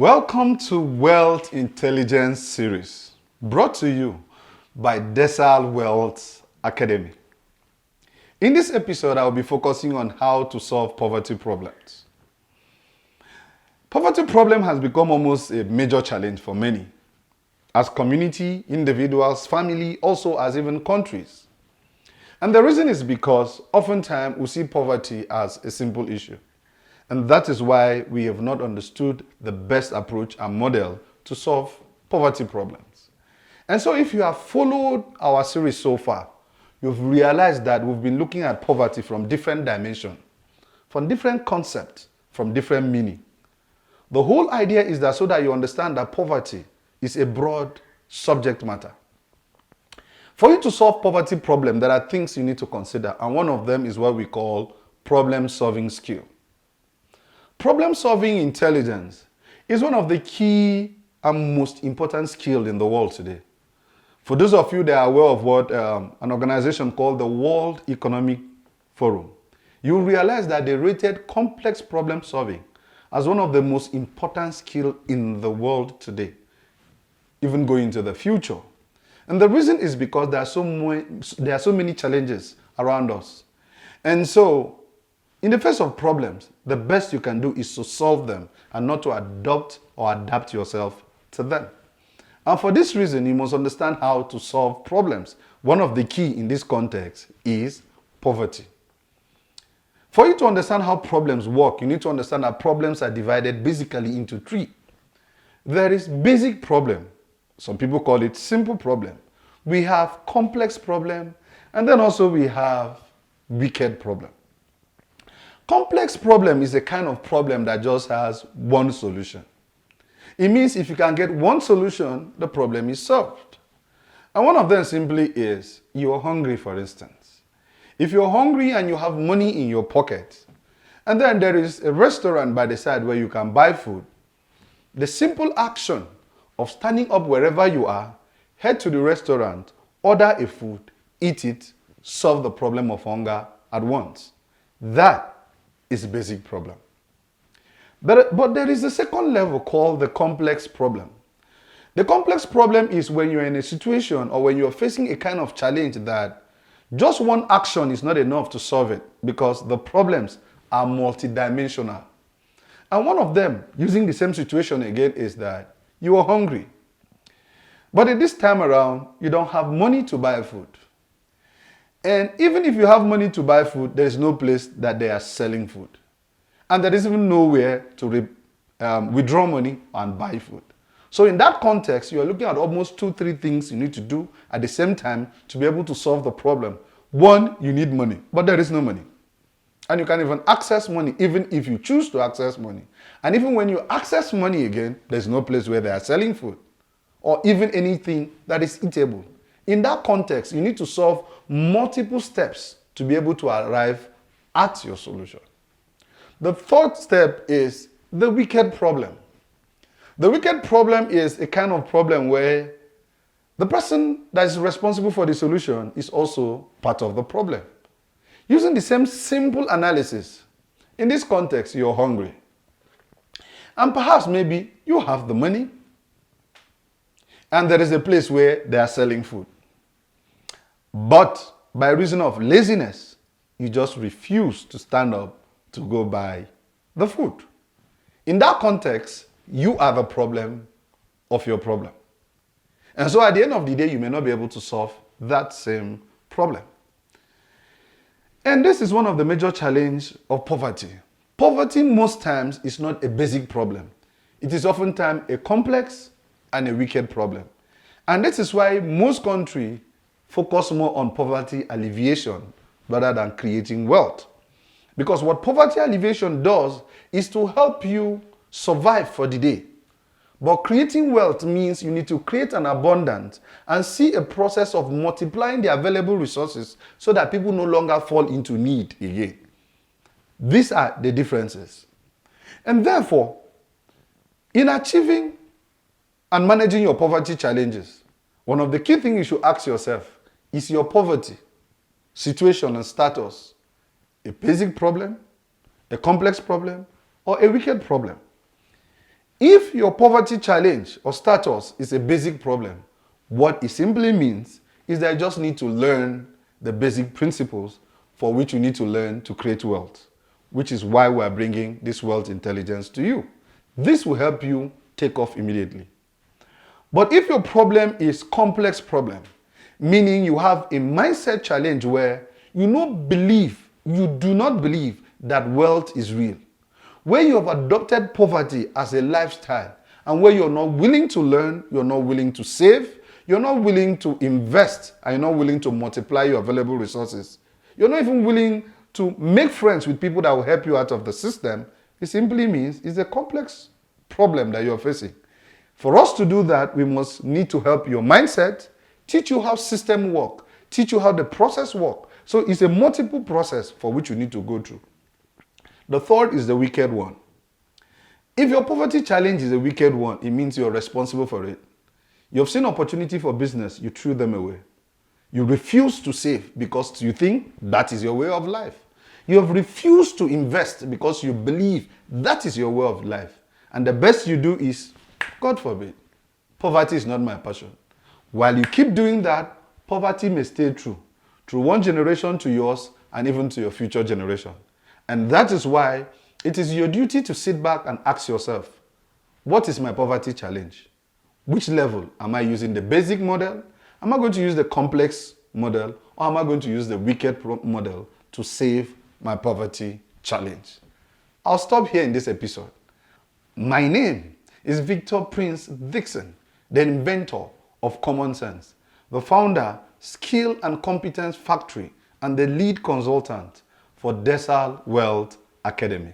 Welcome to Wealth Intelligence Series, brought to you by DESAL Wealth Academy. In this episode, I will be focusing on how to solve poverty problems. Poverty problem has become almost a major challenge for many, as community, individuals, family, also as even countries. And the reason is because oftentimes we see poverty as a simple issue. And that is why we have not understood the best approach and model to solve poverty problems. And so if you have followed our series so far, you've realized that we've been looking at poverty from different dimensions, from different concepts, from different meaning. The whole idea is that so that you understand that poverty is a broad subject matter. For you to solve poverty problem, there are things you need to consider, and one of them is what we call problem-solving skill. Problem-solving intelligence is one of the key and most important skills in the world today. For those of you that are aware of what an organization called the World Economic Forum, you realize that they rated complex problem-solving as one of the most important skills in the world today, even going into the future. And the reason is because there are so many challenges around us. And so, in the face of problems, the best you can do is to solve them and not to adopt or adapt yourself to them. And for this reason, you must understand how to solve problems. One of the key in this context is poverty. For you to understand how problems work, you need to understand that problems are divided basically into three. There is basic problem. Some people call it simple problem. We have complex problem, and then also we have wicked problem. Complex problem is a kind of problem that just has one solution. It means if you can get one solution, the problem is solved. And one of them simply is you're hungry, for instance. If you're hungry and you have money in your pocket, and then there is a restaurant by the side where you can buy food, the simple action of standing up wherever you are, head to the restaurant, order a food, eat it, solve the problem of hunger at once. That is a basic problem. But there is a second level called the complex problem. The complex problem is when you're in a situation or when you're facing a kind of challenge that just one action is not enough to solve it because the problems are multidimensional. And one of them, using the same situation again, is that you are hungry. But at this time around, you don't have money to buy food. And even if you have money to buy food, there is no place that they are selling food. And there is even nowhere to withdraw money and buy food. So in that context, you are looking at almost 2-3 things you need to do at the same time to be able to solve the problem. One, you need money, but there is no money. And you can even access money, even if you choose to access money. And even when you access money again, there's no place where they are selling food or even anything that is eatable. In that context, you need to solve multiple steps to be able to arrive at your solution. The third step is the wicked problem. The wicked problem is a kind of problem where the person that is responsible for the solution is also part of the problem. Using the same simple analysis, in this context, you're hungry. And perhaps maybe you have the money and there is a place where they are selling food. But by reason of laziness, you just refuse to stand up to go buy the food. In that context, you are the problem of your problem. And so at the end of the day, you may not be able to solve that same problem. And this is one of the major challenges of poverty. Poverty most times is not a basic problem. It is oftentimes a complex and a wicked problem. And this is why most countries focus more on poverty alleviation rather than creating wealth. Because what poverty alleviation does is to help you survive for the day. But creating wealth means you need to create an abundance and see a process of multiplying the available resources so that people no longer fall into need again. These are the differences. And therefore, in achieving and managing your poverty challenges, one of the key things you should ask yourself is your poverty situation and status a basic problem, a complex problem, or a wicked problem? If your poverty challenge or status is a basic problem, what it simply means is that you just need to learn the basic principles for which you need to learn to create wealth, which is why we are bringing this wealth intelligence to you. This will help you take off immediately. But if your problem is complex problem, meaning you have a mindset challenge where you do not believe that wealth is real, where you have adopted poverty as a lifestyle, and where you're not willing to learn, you're not willing to save, you're not willing to invest, and you're not willing to multiply your available resources, you're not even willing to make friends with people that will help you out of the system, it simply means it's a complex problem that you're facing. For us to do that, we must need to help your mindset, teach you how system work, teach you how the process work. So it's a multiple process for which you need to go through. The third is the wicked one. If your poverty challenge is a wicked one, it means you're responsible for it. You've seen opportunity for business, you threw them away. You refuse to save because you think that is your way of life. You have refused to invest because you believe that is your way of life. And the best you do is, God forbid, poverty is not my passion. While you keep doing that, poverty may stay through one generation to yours and even to your future generation. And that is why it is your duty to sit back and ask yourself, what is my poverty challenge? Which level? Am I using the basic model? Am I going to use the complex model? Or am I going to use the wicked model to save my poverty challenge? I'll stop here in this episode. My name is Victor Prince Dixon, the inventor of Common Sense, the founder, Skill and Competence Factory, and the lead consultant for DESAL Wealth Academy.